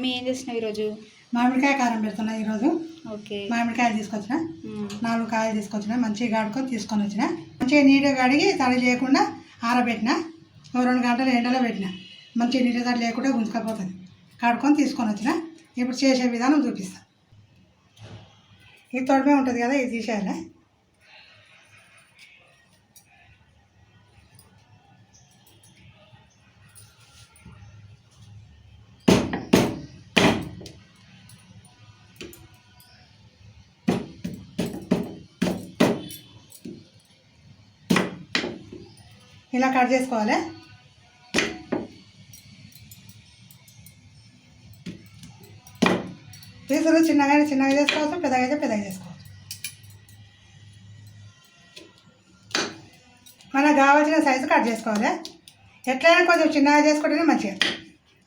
Mummy ఏం చేసినావు ఈరోజు? మామిడికాయ కారం పెడుతున్నా ఈరోజు. ఓకే. మామిడికాయలు తీసుకొచ్చిన, 4 కాయలు తీసుకొచ్చిన, మంచిగా కడుక్కొని తీసుకొని వచ్చిన. మంచిగా నీట్గా కడిగి తడి లేకుండా ఆరబెట్టిన. 2 గంటలు ఎండలో పెట్టిన. మంచిగా నీటి తడి లేకుండా గుంజుకపోతుంది. కడుక్కొని తీసుకొని వచ్చిన. ఇప్పుడు చేసే విధానం చూపిస్తా. ఇది తొడమే ఉంటుంది కదా, ఇది తీసేయాలి. ఇలా కట్ చేసుకోవాలి. పీసులు చిన్నగా చేసుకోవచ్చు, పెద్దగా చేసుకోవచ్చు. మనకు కావాల్సిన సైజు కట్ చేసుకోవాలి. ఎట్లయినా కొంచెం చిన్నగా చేసుకుంటేనే మంచిగా.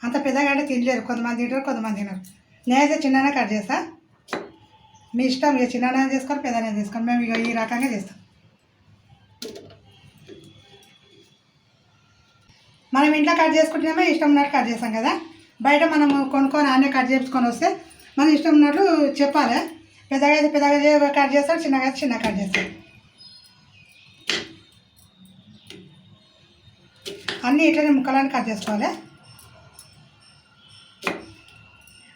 అంత పెద్దగా అంటే తినలేరు, కొంతమంది తింటారు, కొంతమంది తినరు. నేనైతే చిన్నగా కట్ చేస్తా. మీ ఇష్టం, ఇక చిన్నగా చేసుకోవాలి, పెద్దగా చేసుకోవాలి. మేము ఇక ఈ రకంగా చేస్తాం. మనం ఇంట్లో కట్ చేసుకుంటేనేమో ఇష్టం ఉన్నట్టు కట్ చేస్తాం కదా. బయట మనం కొనుక్కొని అన్నీ కట్ చేసుకొని వస్తే మనం ఇష్టం ఉన్నట్లు చెప్పాలి. పెద్దగా అయితే పెద్దగా కట్ చేస్తాడు, చిన్నగా అయితే చిన్నగా కట్ చేస్తాడు. అన్నీ ఇట్లనే ముక్కలని కట్ చేసుకోవాలి.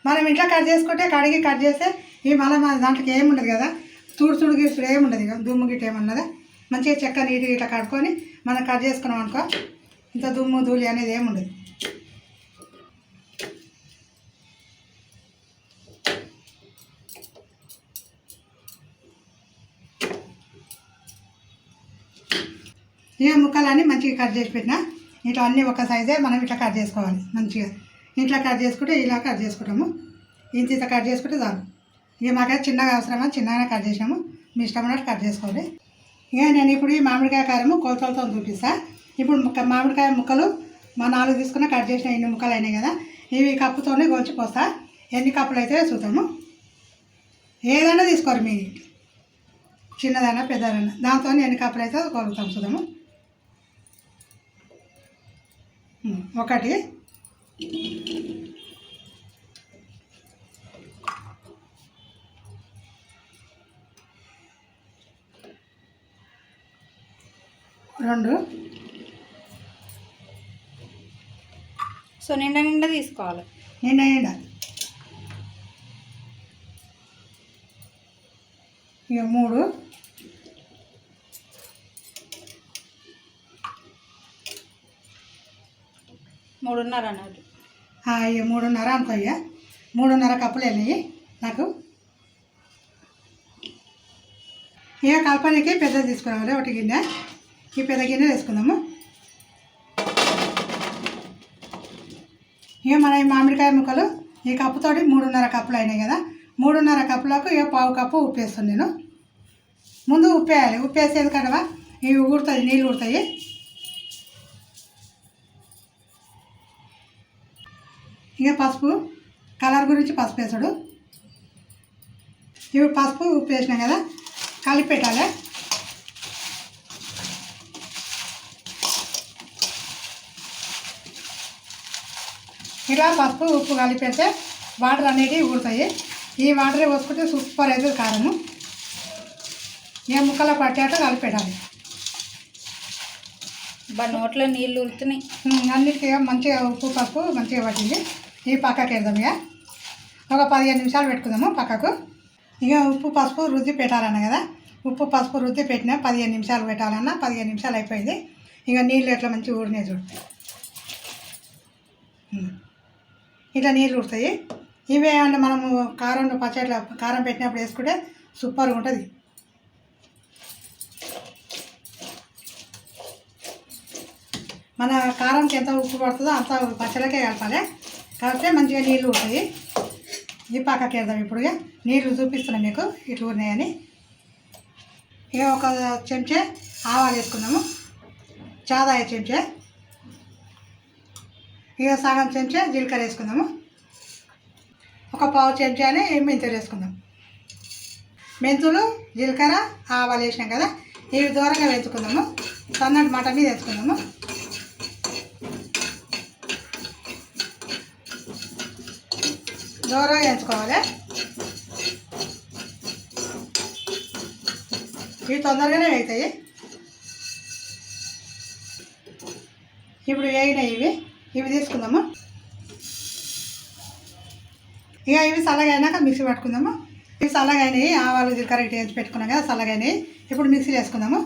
మనం ఇంట్లో కట్ చేసుకుంటే కడిగి కట్ చేస్తే ఇవి మళ్ళీ మన దాంట్లోకి ఏముండదు కదా, తుడుచుడు గిడుచుడు ఏముండదు, ఇక దుమ్ము గిట్ట ఏమన్నదా. మంచిగా చెక్క నీట్గా ఇట్లా కడుక్కొని మనం కట్ చేసుకున్నాం అనుకో, ఇంత దుమ్ము ధూళి అనేది ఏముండదు. ఇక ముక్కలన్నీ మంచిగా కట్ చేసి పెట్టినా. ఇట్లా అన్నీ ఒక సైజే మనం ఇట్లా కట్ చేసుకోవాలి. మంచిగా ఇట్లా కట్ చేసుకుంటే ఇలా కట్ చేసుకుంటాము. ఇంత కట్ చేసుకుంటే చాలు. ఇక మాకైతే చిన్నగా అవసరమా, చిన్నగానే కట్ చేసాము. మీ ఇష్టం ఉన్నట్టు కట్ చేసుకోవాలి. ఇక నేను ఇప్పుడు ఈ మామిడికాయ కారము కొలతలతో చూపిస్తా. ఇప్పుడు మామిడికాయ ముక్కలు మా 4 తీసుకున్న కట్ చేసిన ఎన్ని ముక్కలు అయినాయి కదా, ఇవి కప్పుతోనే గొలిచిపోస్తా. ఎన్ని కప్పులు అయితే చూద్దాము. ఏదైనా తీసుకోరు, మీ చిన్నదైనా పెద్దదైనా, దాంతో ఎన్ని కప్పులు అయితే కొలుతాం చూద్దాము. 1 2 సో నిండా తీసుకోవాలి. నిండా ఇక 3 3.5 అన్నట్టు. ఇక 3.5 అనుకో. ఇక 3.5 కప్పులు వెళ్ళాయి నాకు. ఇక కలపనికి పెద్దది తీసుకురావాలి. 1 గిన్నె. ఈ పెద్ద గిన్నె వేసుకుందాము. ఇక మన ఈ మామిడికాయ ముక్కలు ఈ కప్పుతోటి 3.5 కప్పులు అయినాయి కదా. 3.5 కప్పులకు ఇక 1/2 కప్పు ఉప్పు వేస్తాను నేను. ముందు ఉప్పు వేయాలి. ఉప్పు వేసేది కదవా, ఇవి ఊరుతాయి, నీళ్ళు ఊరుతాయి. ఇక పసుపు, కలర్ గురించి పసుపు వేసాడు. ఇప్పుడు పసుపు ఉప్పు వేసినాం కదా, కలిపి పెట్టాలి. ఇలా పసుపు ఉప్పు కలిపి పెడితే వాటర్ అనేటివి ఊరుతాయి. ఈ వాటరే పోసుకుంటే సూపర్ అవుతుంది కారము. ఏ ముక్కలో పట్టేట కలిపి పెట్టాలి. నోట్లో నీళ్ళు ఊరుతున్నాయి. అన్నిటికీ మంచిగా ఉప్పు పసుపు మంచిగా పట్టింది. ఈ పక్కకి వేద్దాం. ఇక ఒక 15 నిమిషాలు పెట్టుకుందాము పక్కకు. ఇక ఉప్పు పసుపు రుద్ది పెట్టాలన్న కదా, ఉప్పు పసుపు రుద్ది పెట్టినా 15 నిమిషాలు పెట్టాలన్నా 15 నిమిషాలు అయిపోయింది. ఇక నీళ్ళు ఎట్లా మంచిగా ఊరినాయి చూడు. ఇట్లా నీళ్ళు ఊరుతాయి. ఇవే అంటే మనము కారంలో పచ్చట్ల కారం పెట్టినప్పుడు వేసుకుంటే సూపర్గా ఉంటుంది. మన కారంకి ఎంత ఉప్పు పడుతుందో అంత పచ్చళ్ళకే కలపాలి. కలిపితే మంచిగా నీళ్ళు ఊరుతాయి. ఈ పక్కకి వేద్దాం. ఇప్పుడు నీళ్ళు చూపిస్తున్నాం మీకు ఇట్లా ఉన్నాయని. ఇక 1 చెంచా ఆవాలు వేసుకుందాము. చాదాయ చెంచా. ఇక సగం చెంచా జీలకర్ర వేసుకుందాము. 1/4 చెంచాని మెంతులు వేసుకుందాం. మెంతులు జీలకర్ర ఆవాలు వేసినాం కదా, ఇవి దూరంగా వేసుకుందాము. సన్నటి మాట మీద వేసుకుందాము. దూరంగా వేయించుకోవాలి. ఇవి తొందరగానే అవుతాయి. ఇప్పుడు వేగినాయి ఇవి తీసుకుందాము. ఇక ఇవి చల్లగా అయినాక మిక్సీ పట్టుకుందాము. ఇవి చల్లగా అయినాయి, ఆవాలు జీలకర్ర ఇటు వేసి పెట్టుకున్నాం కదా, చల్లగా అయినాయి. ఇప్పుడు మిక్సీ వేసుకుందాము.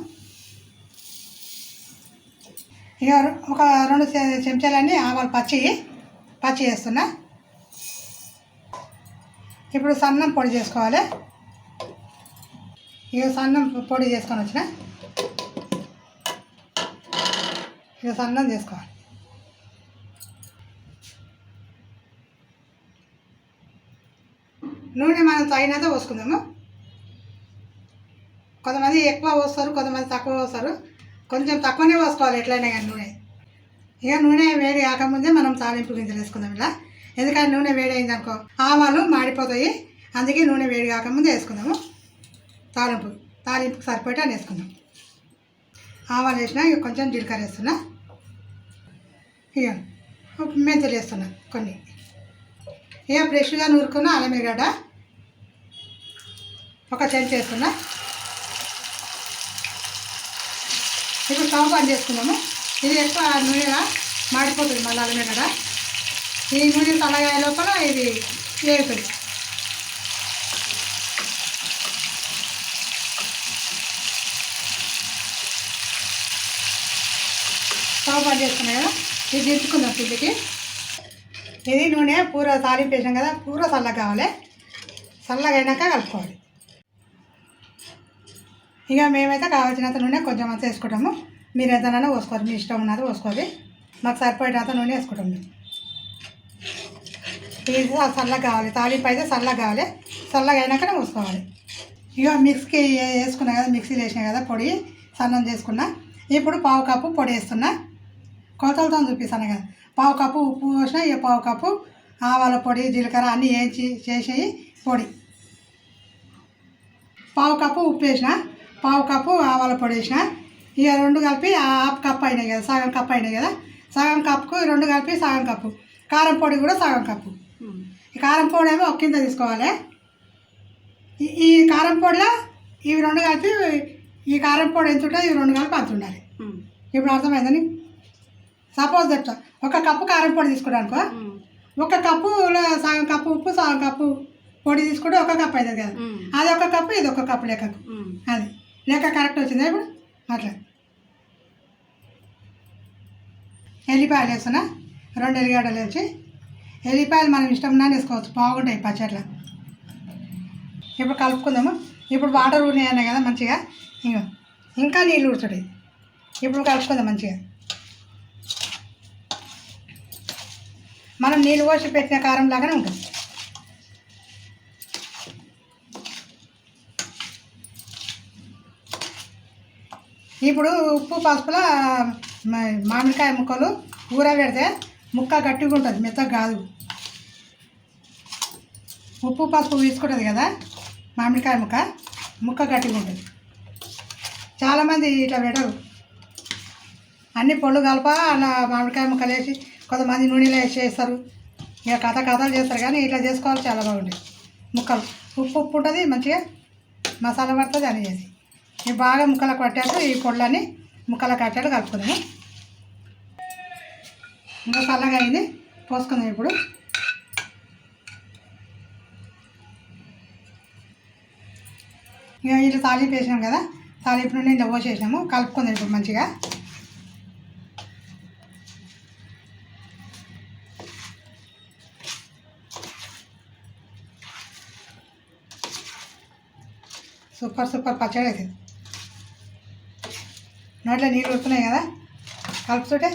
ఇక ఒక 2 చెంచాలన్నీ ఆవాలు పచ్చి వేస్తున్నా. ఇప్పుడు సన్నం పొడి చేసుకోవాలి. ఇక సన్నం పొడి చేసుకొని వచ్చిన ఇక సన్నం చేసుకోవాలి. నూనె మనం తగినంత పోసుకుందాము. కొంతమంది ఎక్కువ పోస్తారు, కొంతమంది తక్కువ పోస్తారు. కొంచెం తక్కువనే పోసుకోవాలి ఎట్లయినా కానీ నూనె. ఇక నూనె వేడి కాకముందే మనం తాలింపు గింజలు వేసుకుందాం ఇలా. ఎందుకంటే నూనె వేడి అయిందనుకో ఆవాలు మాడిపోతాయి. అందుకే నూనె వేడి కాకముందే వేసుకుందాము. తాలింపుకి సరిపోయి అని వేసుకుందాం. ఆవాలు వేసినా ఇక కొంచెం జీలకర్ర వేస్తున్నా. ఇక మెంతులు వేస్తున్నా కొన్ని. ఇక ఫ్రెష్గా నూరుకున్న అల్లం ఎర్రగడ్డ ఒక చెంచా వేస్తున్నా. ఇప్పుడు స్టవ్ బంద్ చేసుకుందాము. ఇది ఎక్కువ నూనెగా మాడిపోతుంది మళ్ళీ అల్లం ఎర్రగడ్డ. ఈ నూనె చల్లగా లోపల ఇది వేగుతుంది. స్టవ్ బంద్ చేసుకున్నాయి కదా, ఇది దించుకుందాం పిండికి. ఇది నూనె పూర తాలింపు వేసాం కదా, పూర చల్లగా కావాలి. చల్లగా అయినాక కలుపుకోవాలి. ఇక మేమైతే కావాల్సినంత నూనె కొంచెం అంత వేసుకుంటాము. మీరు ఎంతనైనా పోసుకోవాలి, మీ ఇష్టం ఉన్నది పోసుకోవాలి. మాకు సరిపోయేటంత నూనె వేసుకుంటాం మేము. ఇది చల్లగా కావాలి, తాలింపు అయితే చల్లగా కావాలి. చల్లగా అయినాకనే పోసుకోవాలి. ఇక మిక్సీకి వేసుకున్నా కదా, మిక్సీలో వేసినా కదా పొడి సన్నం చేసుకున్నా. ఇప్పుడు 1/2 కప్పు పొడి వేస్తున్నా. కొలతలతో చూపిస్తాను కదా. 1/2 కప్పు ఉప్పు పోసిన, ఇక 1/2 కప్పు ఆవాల పొడి జీలకర్ర అన్నీ వేయించి చేసేవి పొడి. 1/2 కప్పు ఉప్పు వేసిన, 1/2 కప్పు ఆవాల పొడి వేసిన. ఇక 2 కలిపి 1/2 కప్పు అయినాయి కదా, సగం కప్పు అయినాయి కదా. సగం కప్పుకు 2 కలిపి సగం కప్పు. కారం పొడి కూడా సగం కప్పు. ఈ కారం పొడి ఏమో ఒక కింద తీసుకోవాలి. ఈ కారం పొడిలో ఇవి 2 కలిపి, ఈ కారం పొడి ఎంత ఉంటుంది ఇవి 2 కలిపి అంత ఉండాలి. ఇప్పుడు అర్థమైందని. సపోజ్ చెప్తా, 1 కప్పు కారం పొడి తీసుకున్నానుకో, 1 కప్పులో సగం కప్పు ఉప్పు సగం కప్పు పొడి తీసుకుంటే 1 కప్పు అవుతుంది కదా. అది 1 కప్పు, ఇది 1 కప్పు లెక్కకు. అది లెక్క కరెక్ట్ వచ్చిందా ఇప్పుడు? అట్లా ఎల్లిపాయలు వేస్తున్నా. 2 ఎల్లిగడ్డలు వేసి, ఎల్లిపాయలు మనం ఇష్టం ఉన్నా వేసుకోవచ్చు, బాగుంటాయి పచ్చట్ల. ఇప్పుడు కలుపుకుందాము. ఇప్పుడు వాటర్ ఉన్నాయన్నాయి కదా మంచిగా, ఇంకా నీళ్ళు ఉడుతుంది. ఇప్పుడు కలుపుకుందాం మంచిగా. మనం నీళ్ళు పోసి పెట్టిన కారం లాగానే ఉంటుంది. ఇప్పుడు ఉప్పు పసుపులో మామిడికాయ ముక్కలు ఊర పెడితే ముక్క గట్టిగా ఉంటుంది, మెత్తగా కాదు. ఉప్పు పసుపు తీసుకుంటుంది కదా మామిడికాయ ముక్క గట్టిగా ఉంటుంది. చాలామంది ఇట్లా పెట్టరు, అన్ని పొళ్ళు కలప అలా మామిడికాయ ముక్కలు వేసి, కొంతమంది నూనెలో వేసి చేస్తారు. ఇక కథలు చేస్తారు, కానీ ఇట్లా చేసుకోవాలి, చాలా బాగుంటాయి ముక్కలు. ఉప్పు ఉంటుంది మంచిగా, మసాలా పడుతుంది అని చేసి. ఇవి బాగా ముక్కలకు పట్టాక ఈ పొళ్ళని ముక్కలకు కట్టాడు కలుపుకుందాము. ఇంకా చల్లగా అయింది, పోసుకుందాం ఇప్పుడు. ఇక ఇట్లా తాలింపు వేసినాం కదా, తాలింపు నుండి ఇలా పోసేసినాము. కలుపుకుందాం ఇప్పుడు మంచిగా. సూపర్ పచ్చడి అవుతుంది. నోట్లో నీళ్ళు ఉడుతున్నాయి కదా కలుపుతుంటే.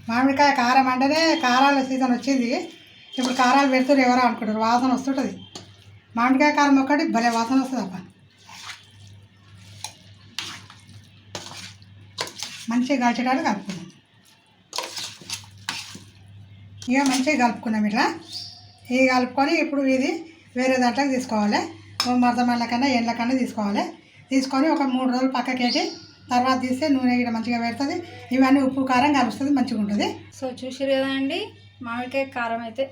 మామిడికాయ కారం అంటేనే కారాల సీజన్ వచ్చింది. ఇప్పుడు కారాలు పెడుతున్నారు ఎవరో అనుకుంటారు, వాసన వస్తుంటుంది. మామిడికాయ కారం ఒక్కటి భలే వాసన వస్తుంది అప్ప. మంచిగా కలిసేటట్టు కలుపుకుందాం. ఇక మంచిగా కలుపుకున్నాం ఇట్లా. ఇది కలుపుకొని ఇప్పుడు ఇది వేరే దాంట్లోకి తీసుకోవాలి. మరదమల్ల కన్నా ఎండ్ల కన్నా తీసుకోవాలి. తీసుకొని ఒక 3 రోజులు పక్కకేటి తర్వాత తీస్తే నూనె గిడ మంచిగా పెడుతుంది. ఇవన్నీ ఉప్పు కారం కలుస్తుంది, మంచిగా ఉంటుంది. సో చూసారు కదా అండి, మామిడికాయ కారం అయితే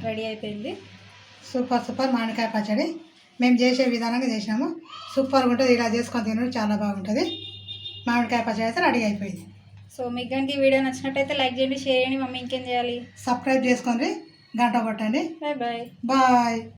రెడీ అయిపోయింది. సూపర్ సూపర్ మామిడికాయ పచ్చడి మేము చేసే విధానంగా చేసినాము. సూపర్గా ఉంటుంది. ఇలా చేసుకొని తినడం చాలా బాగుంటుంది. మామిడికాయ పచ్చడి అయితే రెడీ అయిపోయింది. సో మీకు కనుక ఈ వీడియో నచ్చినట్టయితే లైక్ చేయండి, షేర్ చేయండి. మమ్మీ ఇంకేం చేయాలి? సబ్స్క్రైబ్ చేసుకోండి, గంట కొట్టండి. Bye bye. బాయ్.